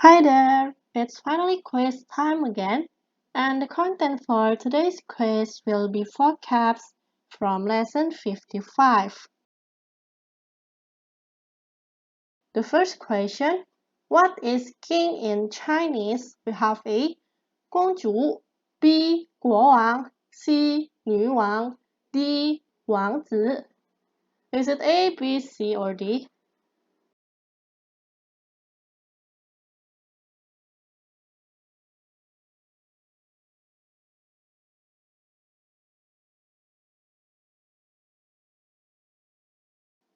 Hi there! It's finally quiz time again, and the content for today's quiz will be vocabs from lesson 55. The first question: What is king in Chinese? We have A. 公主 B. 国王 C. 女王 D. 王子 Is it A, B, C, or D?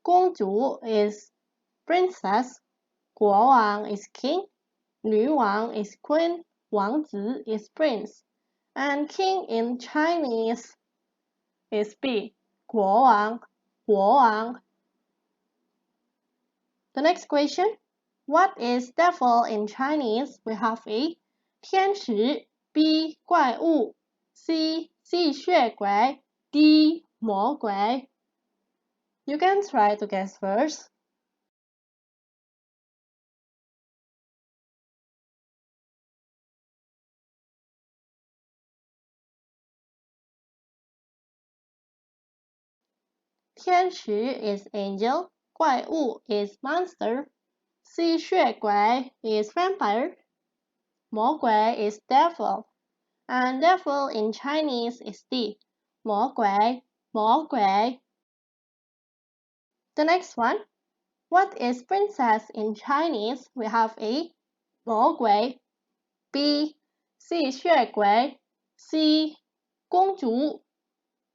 公主 is princess, 国王 is king, 女王 is queen, 王子 is prince, and king in Chinese is B, 国王, 国王. The next question: What is devil in Chinese? We have A. 天使 B. 怪物 C. 吸血鬼 D. 魔鬼 You can try to guess first. 天使 is angel, 怪物 is monster, 吸血鬼 is vampire, 魔鬼 is devil, and devil in Chinese is D, 魔鬼, 魔鬼. The next one: What is princess in Chinese? We have A. 魔鬼 B. 吸血鬼 C. 公主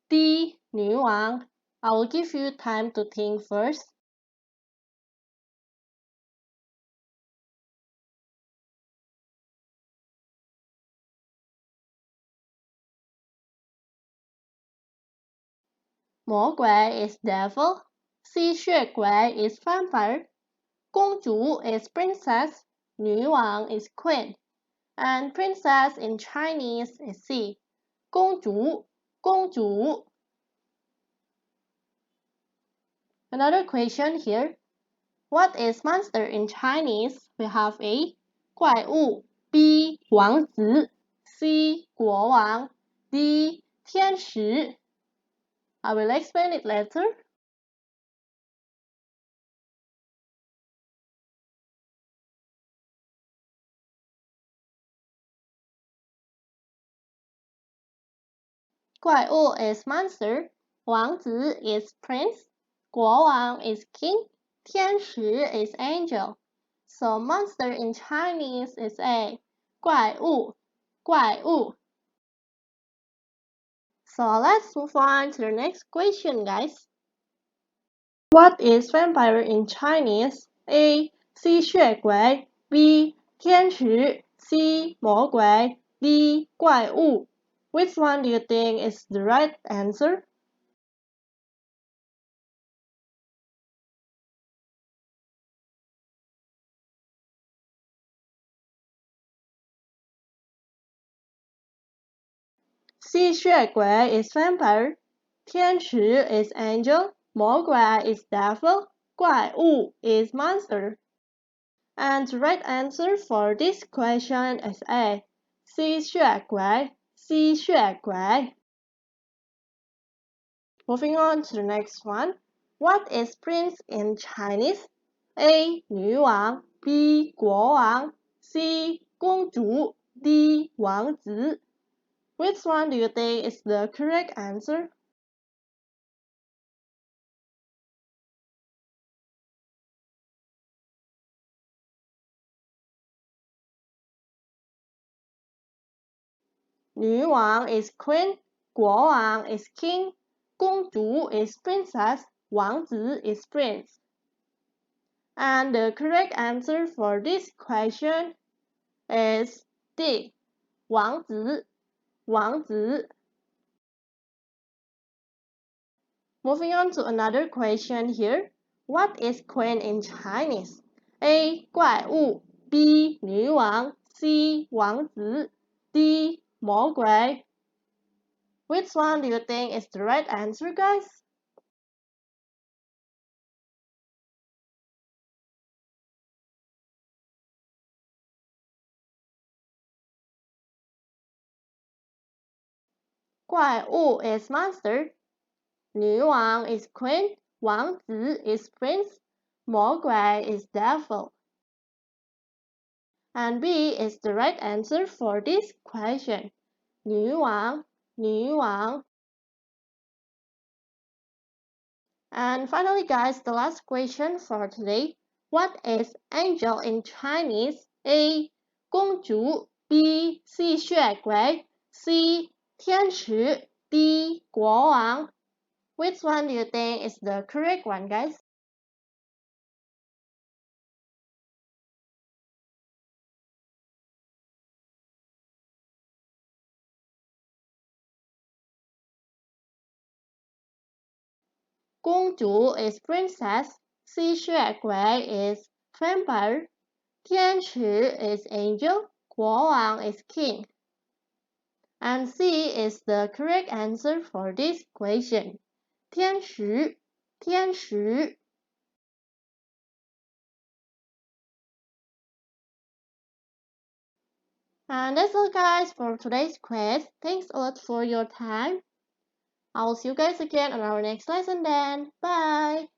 D. 女王 I will give you time to think first. 魔鬼 is devil, 吸血鬼 is vampire, 公主 is princess, 女王 is queen, and princess in Chinese is C, 公主, 公主. Another question here: What is monster in Chinese? We have A. 怪物 B. 王子 C. 国王 D. 天使 I will explain it later. 怪物 is monster, 王子 is prince, 国王 is king, 天使 is angel. So monster in Chinese is A, 怪物, 怪物. So let's move on to the next question, guys. What is vampire in Chinese? A. 吸血鬼 B. 天使 C. 魔鬼 D. 怪物 Which one do you think is the right answer? 吸血鬼 is vampire, 天使 is angel, 魔鬼 is devil, 怪物 is monster. And the right answer for this question is A. 吸血鬼, 吸血鬼. Moving on to the next one. What is prince in Chinese? A. 女王 B. 国王 C. 公主 D. 王子 Which one do you think is the correct answer? 女王 is queen, 国王 is king, 公主 is princess, 王子 is prince. And the correct answer for this question is D. 王子, 王子. Moving on to another question here. What is queen in Chinese? A. 怪物 B. 女王 C. 王子 D. 魔鬼 Which one do you think is the right answer, guys? 怪物 is monster, 女王 is queen, 王子 is prince, 魔鬼 is devil. And B is the right answer for this question. 女王, 女王. And finally, guys, the last question for today. What is angel in Chinese? A. 公主 B. 吸血鬼 C. 天使 D. 国王 Which one do you think is the correct one, guys? 公主 is princess, 吸血鬼 is vampire, 天使 is angel, 国王 is king. And C is the correct answer for this question. 天使，天使。And that's all, guys, for today's quiz. Thanks a lot for your time. I will see you guys again on our next lesson then. Bye!